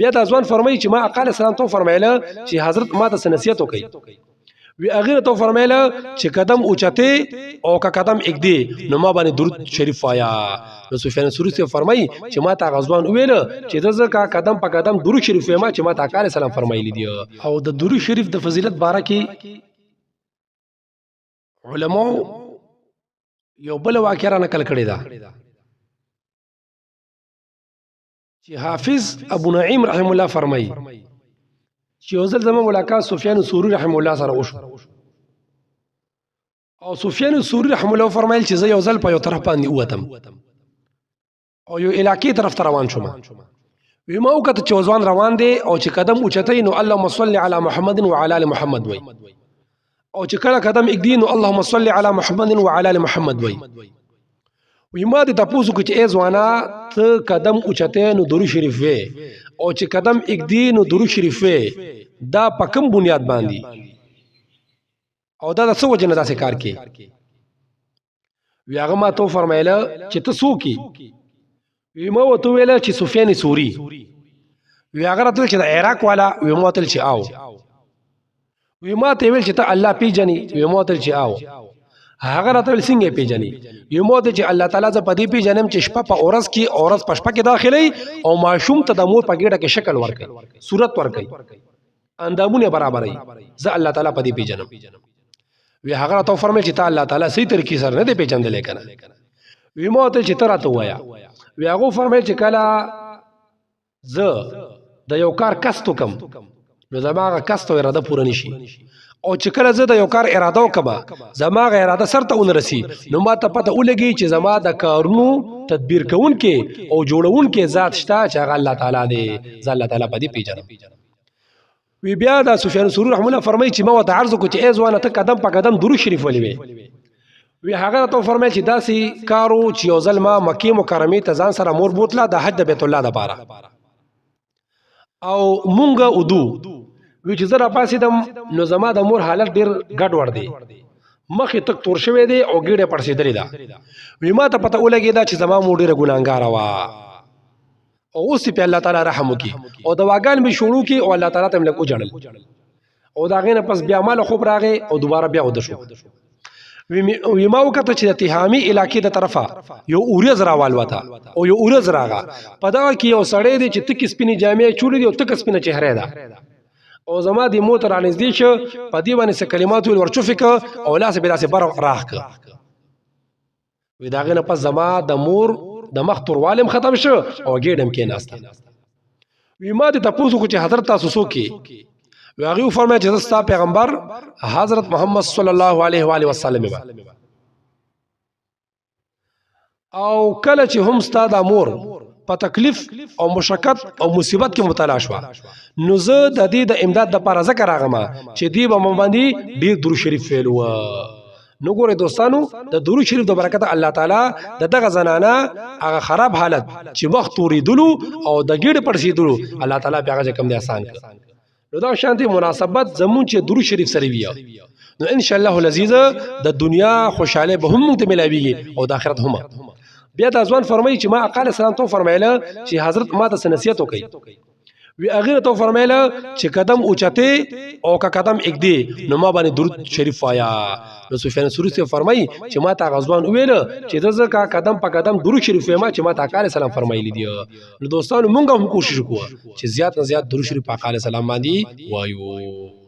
بیا دا ځوان فرمایي چې ما آقا علیه السلام ته فرمایله چې حضرت ما ته نصیحت وکړي وی هغه ته فرمایله چې قدم اوچته او که قدم اګدي نو ما باندې درود شریف وایا نو سفیان ثوری ته فرمایي چې ما ته غزوان ویل چې دغه کا قدم په قدم درود شریف ما چې ما ته آقا علیه السلام فرمایلی دی او د درود شریف د فضیلت باره کې علماء یو بل واقعه را نقل کړی دا چې حافظ ابو نعیم رحم الله فرمایي چې یو ځل زما ملاقات سفیان ثوری رحم الله سره وشو او سفیان ثوری رحم الله فرمایل چې زه یو ځل په یو طرف باندې ووتم او یو علاقې طرف ته روان شوم وی ما وکړه چې ځوان روان دی او چې قدم اوچتای نو اللهم صل علی محمد وعلى ال محمد وای او چې کله قدم اګدي نو اللهم صل علی محمد وعلى ال محمد وای وی ما دې تاسو کو چې ای ځوانا ته قدم اوچته نو درود شریف وې او چې قدم اګدي نو درود شریف وې دا په کوم بنیاد باندې او دا د څه وجه نه داسې کار کې وی هغه ما ته فرمایله چې ته څوک وی ما وته ویل چې سفیان ثوری وی هغه راته چې د عراق والا وی ما ته چې آو وی ما ته ویل چې ته الله پیژنې وی ما ته چې آو هغه راته ویل څنګه پیژنې وی ما ته چې الله تعالی ز پدې پیژنم چې شپه په اورس کې اورس پشپه کې داخلي او ماشوم ته د مور په ګډه کې شکل ورکړي صورت ورکړي اندامونه برابرې زه الله تعالی پدې پیژنم وی هغه راته فرمایي چې ته الله تعالی صحیح طریقې سره نه دی پیژندل کنه وی ما ته چې ته راته وایا وی هغه فرمایي چې کله زه د یو کار کستو کم نو زماغه کستو اراده پوره نشي او چې کله زه د یو کار اراده وکم زماغه اراده سرته ونرسي نو ما ته پته ولګي چې زما د کارونو تدبیر کوونکې او جوړونکې ذات شته چې هغه الله تعالی دی ز الله تعالی په دې پیژنم وی بیا د سفیان ثوری رحم الله فرمایي چې ما وته عرض کو چې ای ځوانه ته قدم په قدم درود شریف ولې وی هغه ته فرمایي چې داسې کارو چې یو ځل ما مکه مکرمه ته ځان سره مور بوتله د حج د بیت الله لپاره او مونږه ودو وی چې زرا پاسیدم نو زما د مور حالت ډیر ګډ ور دی مخې تک تور شوی دی او ګیډه پړسېدلې ده وی ما ته پته ولګی دا چې زما مور ډیره ګناګار وا او اوس په الله تعالی رحم وکي او دواګان به شروع کی او الله تعالی ته ملک وجړل او دا غینه پس بیا مال خوب راغی او دوباره بیا ود شو وی ما وکړه چې د تهامي علاقې د طرفه یو اوریز راوال وتا او یو اوریز راغا په دا کې یو سړی دی چې تک سپینې جامې چولې دی او تک سپینې چهره ده او زما دی موتر انځدې شو په دې باندې څه کلمات ویل ورچوفک او لاس به داسې بر راخ وی دا غینه پس زما د مور د مخ توروالم ختم شو او ګډم کې ناسته وی ما دې تاسو کو چې حضرت تاسو سو کې وی هغه فرمایي چې ستا پیغمبر حضرت محمد صلی الله علیه و علیه وسلم او کله چې هم ستا د مور په تکلیف او مشقت او مصیبت کې مبتلا شو نو زه د دې د امداد لپاره ذکر راغما چې دی به باندې ډیر درود شریف ویلو نو ګوره دوستانو د درود شریف د برکت الله تعالی دغه زنانه هغه خراب حالت چې وخت توریدلو او د ګډ پړسیدلو الله تعالی بیا کم دی آسان کړ نو دا شانتي مناسبت زمون چې درود شریف سره ویو نو ان شاء الله العزیز د دنیا خوشاله به هم ته ملاویږي او د آخرت هم بیا د ځوان فرمایي چې ما آقا علیه السلام ته فرمایله چې حضرت ما ته نصیحت وکړي وی هغه ته فرمایله چې قدم اوچته او که قدم اګدي نو ما باندې درود شریف وایا نو سفیان ثوری ته فرمایي چې ما ته غزوان ویل چې دغه کا قدم په قدم درود شریف ما چې ما ته آقا علیه السلام فرمایلی دی نو دوستانو مونږ هم کوشش وکړو چې زیات نه زیات درود شریف په آقا علیه السلام باندې وایو